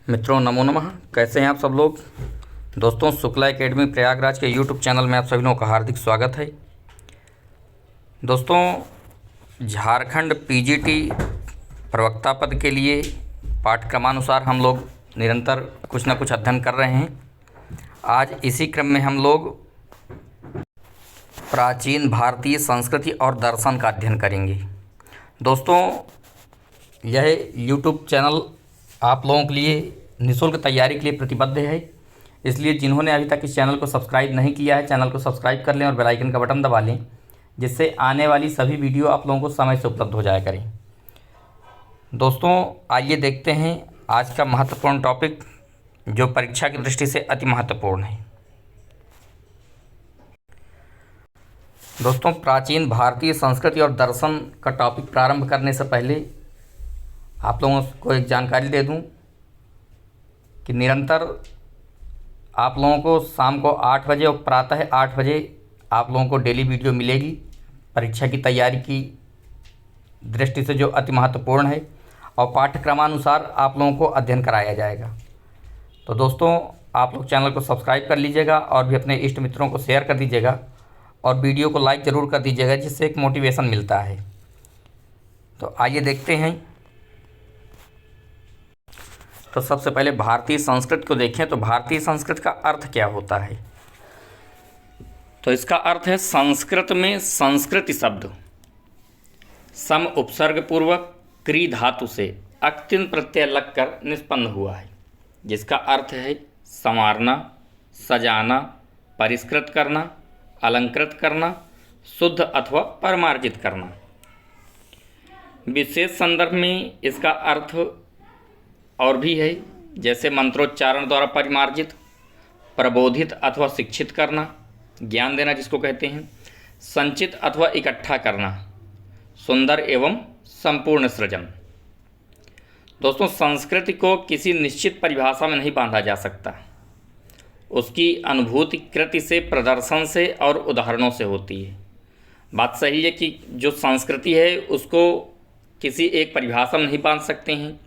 मित्रों नमो नमः। कैसे हैं आप सब लोग। दोस्तों शुक्ला एकेडमी प्रयागराज के यूट्यूब चैनल में आप सभी लोगों का हार्दिक स्वागत है। दोस्तों झारखंड पीजीटी प्रवक्ता पद के लिए पाठ्यक्रमानुसार हम लोग निरंतर कुछ न कुछ अध्ययन कर रहे हैं। आज इसी क्रम में हम लोग प्राचीन भारतीय संस्कृति और दर्शन का अध्ययन करेंगे। दोस्तों यह यूट्यूब चैनल आप लोगों के लिए निःशुल्क तैयारी के लिए प्रतिबद्ध है, इसलिए जिन्होंने अभी तक इस चैनल को सब्सक्राइब नहीं किया है चैनल को सब्सक्राइब कर लें और बेल आइकन का बटन दबा लें, जिससे आने वाली सभी वीडियो आप लोगों को समय से उपलब्ध हो जाया करें। दोस्तों आइए देखते हैं आज का महत्वपूर्ण टॉपिक जो परीक्षा की दृष्टि से अति महत्वपूर्ण है। दोस्तों प्राचीन भारतीय संस्कृति और दर्शन का टॉपिक प्रारंभ करने से पहले आप लोगों को एक जानकारी दे दूं कि निरंतर आप लोगों को शाम को 8 बजे और प्रातः 8 बजे आप लोगों को डेली वीडियो मिलेगी परीक्षा की तैयारी की दृष्टि से जो अति महत्वपूर्ण है, और पाठ्यक्रमानुसार आप लोगों को अध्ययन कराया जाएगा। तो दोस्तों आप लोग चैनल को सब्सक्राइब कर लीजिएगा और भी अपने इष्ट मित्रों को शेयर कर दीजिएगा और वीडियो को लाइक ज़रूर कर दीजिएगा, जिससे एक मोटिवेशन मिलता है। तो आइए देखते हैं। तो सबसे पहले भारतीय संस्कृत को देखें तो भारतीय संस्कृत का अर्थ क्या होता है। तो इसका अर्थ है संस्कृत में संस्कृति शब्द सम उपसर्ग पूर्वक क्री धातु से अक्तिन प्रत्यय लगकर निष्पन्न हुआ है, जिसका अर्थ है संवारना, सजाना, परिष्कृत करना, अलंकृत करना, शुद्ध अथवा परमार्जित करना। विशेष संदर्भ में इसका अर्थ और भी है, जैसे मंत्रोच्चारण द्वारा परिमार्जित, प्रबोधित अथवा शिक्षित करना, ज्ञान देना जिसको कहते हैं, संचित अथवा इकट्ठा करना, सुंदर एवं संपूर्ण सृजन। दोस्तों संस्कृति को किसी निश्चित परिभाषा में नहीं बांधा जा सकता, उसकी अनुभूति कृति से, प्रदर्शन से और उदाहरणों से होती है। बात सही है कि जो संस्कृति है उसको किसी एक परिभाषा में नहीं बांध सकते हैं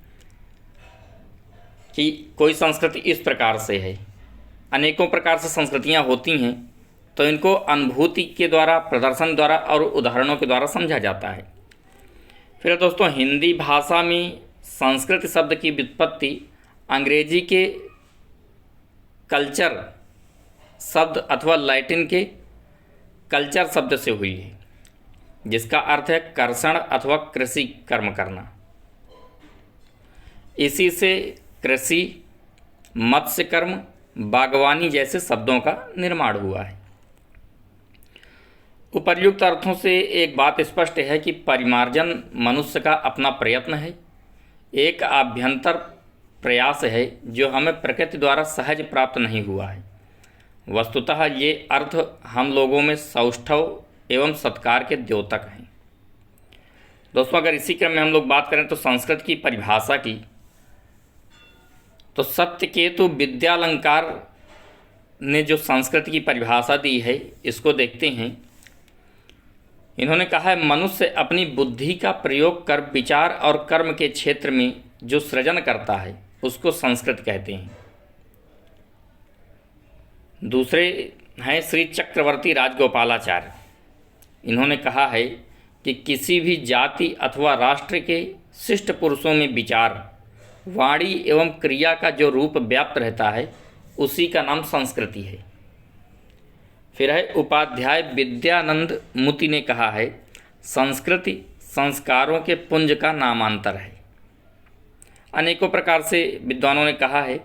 कि कोई संस्कृति इस प्रकार से है। अनेकों प्रकार से संस्कृतियाँ होती हैं, तो इनको अनुभूति के द्वारा, प्रदर्शन द्वारा और उदाहरणों के द्वारा समझा जाता है। फिर दोस्तों हिंदी भाषा में संस्कृत शब्द की व्युत्पत्ति अंग्रेजी के कल्चर शब्द अथवा लैटिन के कल्चर शब्द से हुई है, जिसका अर्थ है कर्षण अथवा कृषि कर्म करना। इसी से कृषि, मत्स्य कर्म, बागवानी जैसे शब्दों का निर्माण हुआ है। उपर्युक्त अर्थों से एक बात स्पष्ट है कि परिमार्जन मनुष्य का अपना प्रयत्न है, एक आभ्यंतर प्रयास है जो हमें प्रकृति द्वारा सहज प्राप्त नहीं हुआ है। वस्तुतः ये अर्थ हम लोगों में सौष्ठव एवं सत्कार के द्योतक हैं। दोस्तों अगर इसी क्रम में हम लोग बात करें तो संस्कृत की परिभाषा की, तो सत्यकेतु विद्यालंकार ने जो संस्कृत की परिभाषा दी है इसको देखते हैं। इन्होंने कहा है मनुष्य अपनी बुद्धि का प्रयोग कर विचार और कर्म के क्षेत्र में जो सृजन करता है उसको संस्कृत कहते हैं। दूसरे हैं श्री चक्रवर्ती राजगोपालाचार्य। इन्होंने कहा है कि किसी भी जाति अथवा राष्ट्र के शिष्ट पुरुषों में विचार, वाणी एवं क्रिया का जो रूप व्याप्त रहता है उसी का नाम संस्कृति है। फिर है उपाध्याय विद्यानंद मुति ने कहा है संस्कृति संस्कारों के पुंज का नामांतर है। अनेकों प्रकार से विद्वानों ने कहा है।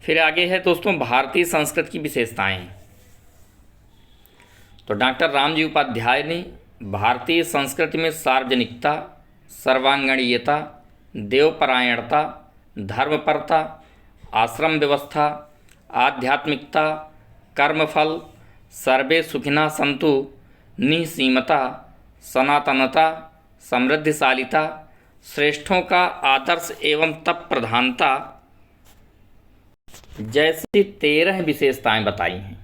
फिर आगे है दोस्तों भारतीय संस्कृति की विशेषताएं। तो डॉक्टर रामजी उपाध्याय ने भारतीय संस्कृति में सार्वजनिकता, सर्वांगणीयता, देवपरायणता, धर्मपरता, आश्रम व्यवस्था, आध्यात्मिकता, कर्मफल, सर्वे सुखिना संतु, निःसीमता, सनातनता, समृद्धिशालिता, श्रेष्ठों का आदर्श एवं तप प्रधानता जैसी 13 विशेषताएं बताई हैं।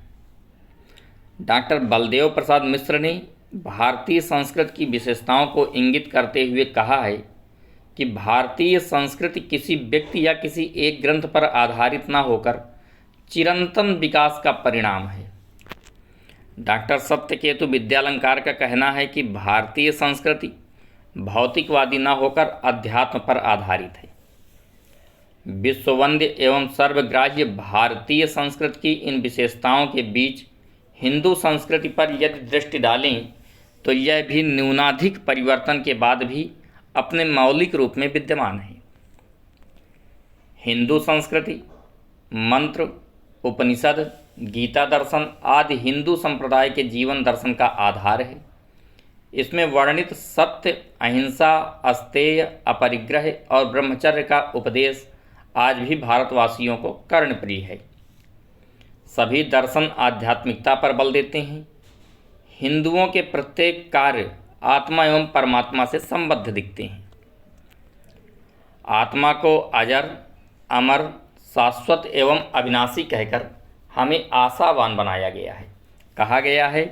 डॉक्टर बलदेव प्रसाद मिश्र ने भारतीय संस्कृत की विशेषताओं को इंगित करते हुए कहा है कि भारतीय संस्कृति किसी व्यक्ति या किसी एक ग्रंथ पर आधारित न होकर चिरंतन विकास का परिणाम है। डॉक्टर सत्यकेतु विद्यालंकार का कहना है कि भारतीय संस्कृति भौतिकवादी न होकर अध्यात्म पर आधारित है। विश्ववंद्य एवं सर्वग्राह्य भारतीय संस्कृति की इन विशेषताओं के बीच हिंदू संस्कृति पर यदि दृष्टि डालें तो यह भी न्यूनाधिक परिवर्तन के बाद भी अपने मौलिक रूप में विद्यमान है। हिंदू संस्कृति मंत्र, उपनिषद, गीता दर्शन आदि हिंदू संप्रदाय के जीवन दर्शन का आधार है। इसमें वर्णित सत्य, अहिंसा, अस्तेय, अपरिग्रह और ब्रह्मचर्य का उपदेश आज भी भारतवासियों को कर्णप्रिय है। सभी दर्शन आध्यात्मिकता पर बल देते हैं। हिंदुओं के प्रत्येक कार्य आत्मा एवं परमात्मा से संबद्ध दिखते हैं। आत्मा को अजर, अमर, शाश्वत एवं अविनाशी कहकर हमें आशावान बनाया गया है। कहा गया है,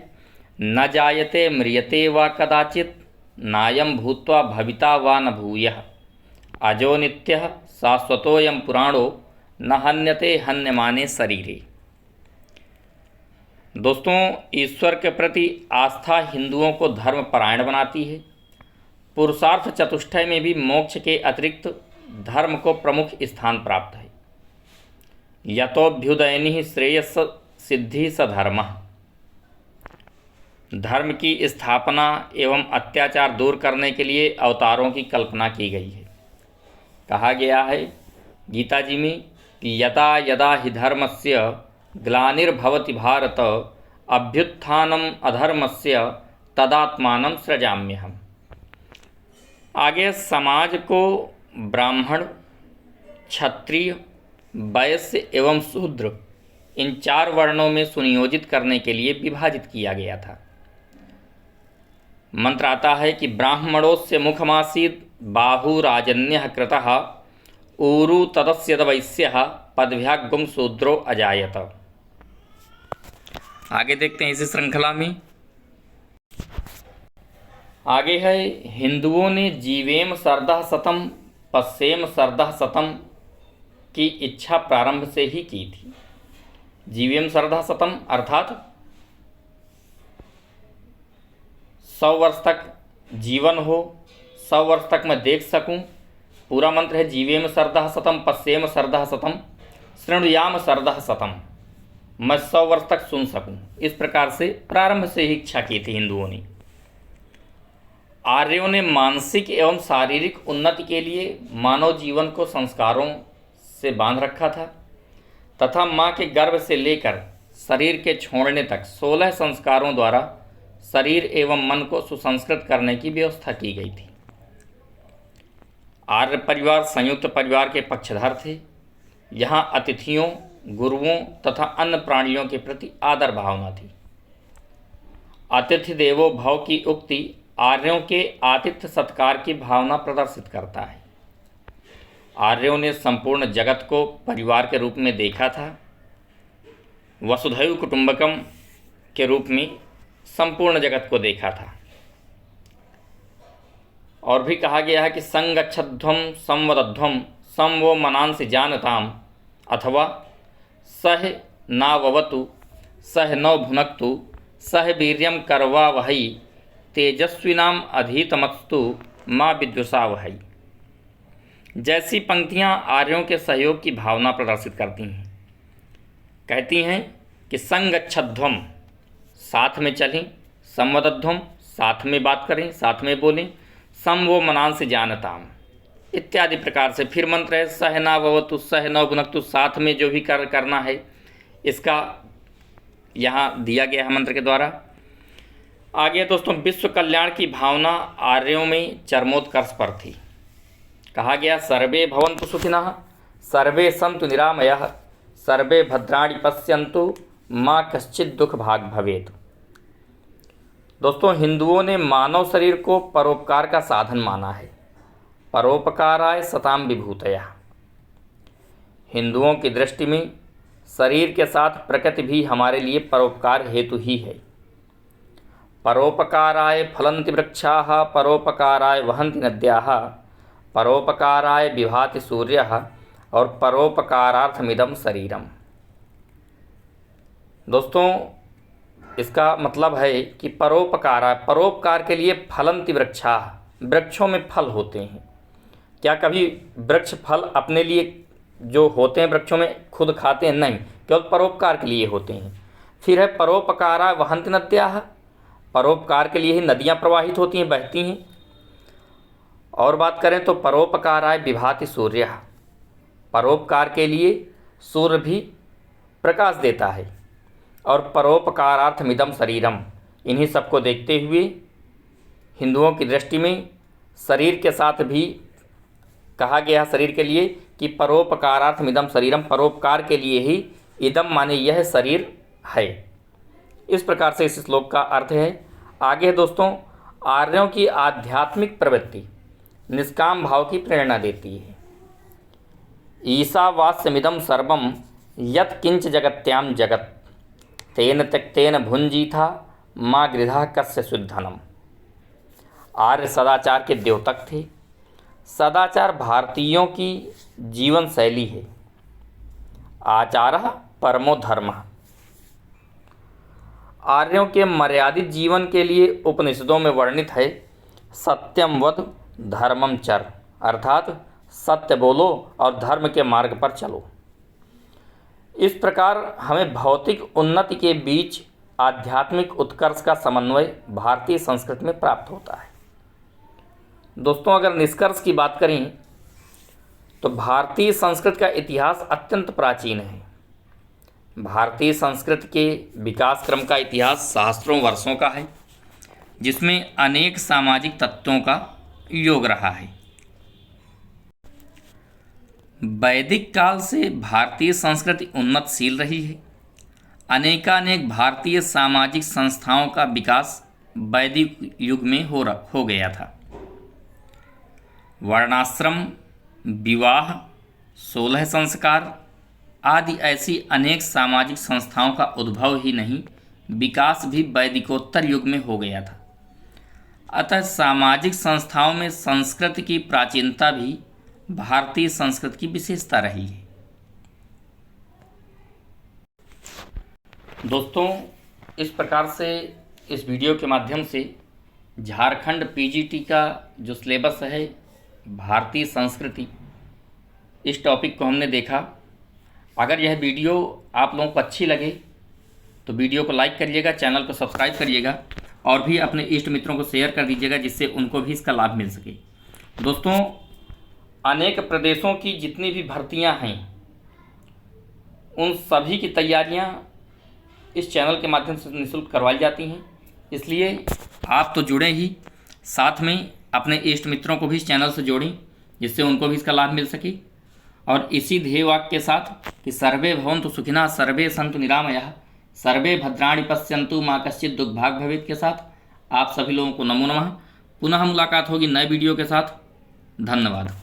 न जायते म्रियते वा कदाचित, नायं भूत्वा भविता वा न भूयः, अजो नित्यः शाश्वतोऽयं पुराणो, न हन्यते हन्यमाने शरीरे। दोस्तों, ईश्वर के प्रति आस्था हिंदुओं को धर्मपरायण बनाती है। पुरुषार्थ चतुष्टय में भी मोक्ष के अतिरिक्त धर्म को प्रमुख स्थान प्राप्त है। यतोभ्युदयनि श्रेयस सिद्धि स धर्मः। धर्म की स्थापना एवं अत्याचार दूर करने के लिए अवतारों की कल्पना की गई है। कहा गया है गीता जी में कि यदा यदा हि धर्मस्य ग्लानिर्भवति भारत, अभ्युत्थानम अधर्मस्य तदात्मानं सृजाम्यहम्। आगे समाज को ब्राह्मण, क्षत्रिय, वैश्य एवं शूद्र इन 4 वर्णों में सुनियोजित करने के लिए विभाजित किया गया था। मंत्र आता है कि ब्राह्मणोस्य मुखमासीत् बाहुराजन्यः कृतः, ऊरु तदस्य वैश्यः पदभ्यागुं शूद्रो अजायत। आगे देखते हैं इसी श्रृंखला में। आगे है, हिंदुओं ने जीवेम सर्दः शतम पश्येम सर्दः शतम की इच्छा प्रारंभ से ही की थी। जीवेम सर्दः शतम अर्थात 100 वर्ष तक जीवन हो, 100 वर्ष तक मैं देख सकूं। पूरा मंत्र है जीवेम सर्दः शतम पश्येम सर्दः शतम शृणुयाम सर्दः शतम, मैं 100 वर्ष तक सुन सकूं। इस प्रकार से प्रारंभ से ही इच्छा की थी हिंदुओं ने। आर्यों ने मानसिक एवं शारीरिक उन्नति के लिए मानव जीवन को संस्कारों से बांध रखा था तथा माँ के गर्भ से लेकर शरीर के छोड़ने तक 16 संस्कारों द्वारा शरीर एवं मन को सुसंस्कृत करने की व्यवस्था की गई थी। आर्य परिवार संयुक्त परिवार के पक्षधर थे। यहाँ अतिथियों, गुरुओं तथा अन्य प्राणियों के प्रति आदर भावना थी। अतिथि देवो भव की उक्ति आर्यों के आतिथ्य सत्कार की भावना प्रदर्शित करता है। आर्यों ने संपूर्ण जगत को परिवार के रूप में देखा था। वसुधैव कुटुंबकम के रूप में संपूर्ण जगत को देखा था। और भी कहा गया है कि संगच्छध्वम संवदध्वम संवो मनांसि जानताम, अथवा सह नाववतु सह नौ भुनक्तु सह वीर्यम करवा वही तेजस्विनाम अधीतमस्तु माँ विद्युषा वही। जैसी पंक्तियाँ आर्यों के सहयोग की भावना प्रदर्शित करती हैं। कहती हैं कि संगच्छध्वम साथ में चलें, संवदध्वम साथ में बात करें, साथ में बोलें, सम वो मनांसि जानताम इत्यादि प्रकार से। फिर मंत्र है सह नाववतु सह नौ भुनक्तु, साथ में जो भी कार्य करना है इसका यहाँ दिया गया है मंत्र के द्वारा। आगे दोस्तों, विश्व कल्याण की भावना आर्यों में चरमोत्कर्ष पर थी। कहा गया सर्वे भवन्तु सुखिनः सर्वे सन्तु निरामयः सर्वे भद्राणि पश्यन्तु माँ कश्चित् दुख भाग भवेत्। दोस्तों, हिंदुओं ने मानव शरीर को परोपकार का साधन माना है। परोपकाराय सताम विभूतयः। हिंदुओं की दृष्टि में शरीर के साथ प्रकृति भी हमारे लिए परोपकार हेतु ही है। परोपकाराय फलन्ति वृक्षाः परोपकाराय वहन्ति नद्याः परोपकाराय विभाति सूर्यः और परोपकारार्थमिदं शरीरम। दोस्तों, इसका मतलब है कि परोपकार के लिए फलंति वृक्षा, वृक्षों में फल होते हैं। क्या कभी वृक्ष फल अपने लिए जो होते हैं वृक्षों में खुद खाते हैं? नहीं, केवल परोपकार के लिए होते हैं। फिर है परोपकारा वहन्ति नद्याः, परोपकार के लिए ही नदियाँ प्रवाहित होती हैं, बहती हैं। और बात करें तो परोपकाराय विभाति सूर्यः, परोपकार के लिए सूर्य भी प्रकाश देता है। और परोपकारार्थमिदं शरीरम, इन्हीं सबको देखते हुए हिंदुओं की दृष्टि में शरीर के साथ भी कहा गया शरीर के लिए कि परोपकारार्थमिदं शरीरम, परोपकार के लिए ही इदम माने यह शरीर है। इस प्रकार से इस श्लोक का अर्थ है। आगे दोस्तों, आर्यों की आध्यात्मिक प्रवृत्ति निष्काम भाव की प्रेरणा देती है। ईशावास्यमिदं सर्वं यत् किंच जगत्याम जगत् तेन त्यक्तेन भुंजीथा माँ गृधा कस्य शुद्धनम। आर्य सदाचार के द्योतक थे। सदाचार भारतीयों की जीवन शैली है। आचारः परमो धर्मः, आर्यों के मर्यादित जीवन के लिए उपनिषदों में वर्णित है सत्यम वद धर्मम चर, अर्थात सत्य बोलो और धर्म के मार्ग पर चलो। इस प्रकार हमें भौतिक उन्नति के बीच आध्यात्मिक उत्कर्ष का समन्वय भारतीय संस्कृति में प्राप्त होता है। दोस्तों, अगर निष्कर्ष की बात करें तो भारतीय संस्कृति का इतिहास अत्यंत प्राचीन है। भारतीय संस्कृति के विकास क्रम का इतिहास सहस्त्रों वर्षों का है, जिसमें अनेक सामाजिक तत्वों का योग रहा है। वैदिक काल से भारतीय संस्कृति उन्नतशील रही है। अनेकानेक भारतीय सामाजिक संस्थाओं का विकास वैदिक युग में हो गया था। वर्णाश्रम, विवाह, 16 संस्कार आदि ऐसी अनेक सामाजिक संस्थाओं का उद्भव ही नहीं, विकास भी वैदिकोत्तर युग में हो गया था। अतः सामाजिक संस्थाओं में संस्कृति की प्राचीनता भी भारतीय संस्कृति की विशेषता रही है। दोस्तों, इस प्रकार से इस वीडियो के माध्यम से झारखंड पीजीटी का जो सिलेबस है भारतीय संस्कृति, इस टॉपिक को हमने देखा। अगर यह वीडियो आप लोगों को अच्छी लगे तो वीडियो को लाइक करिएगा, चैनल को सब्सक्राइब करिएगा और भी अपने इष्ट मित्रों को शेयर कर दीजिएगा, जिससे उनको भी इसका लाभ मिल सके। दोस्तों, अनेक प्रदेशों की जितनी भी भर्तियां हैं उन सभी की तैयारियां इस चैनल के माध्यम से निःशुल्क करवाई जाती हैं। इसलिए आप तो जुड़ें ही, साथ में अपने इष्ट मित्रों को भी इस चैनल से जोड़ें, जिससे उनको भी इसका लाभ मिल सके। और इसी ध्येय वाक्य के साथ कि सर्वे भवन्तु सुखिनः, सर्वे सन्तु निरामयाः, सर्वे भद्राणि पश्यन्तु माँ कश्चित् दुर्भाग् भवेत् के साथ आप सभी लोगों को नमो नमः। पुनः मुलाकात होगी नए वीडियो के साथ। धन्यवाद।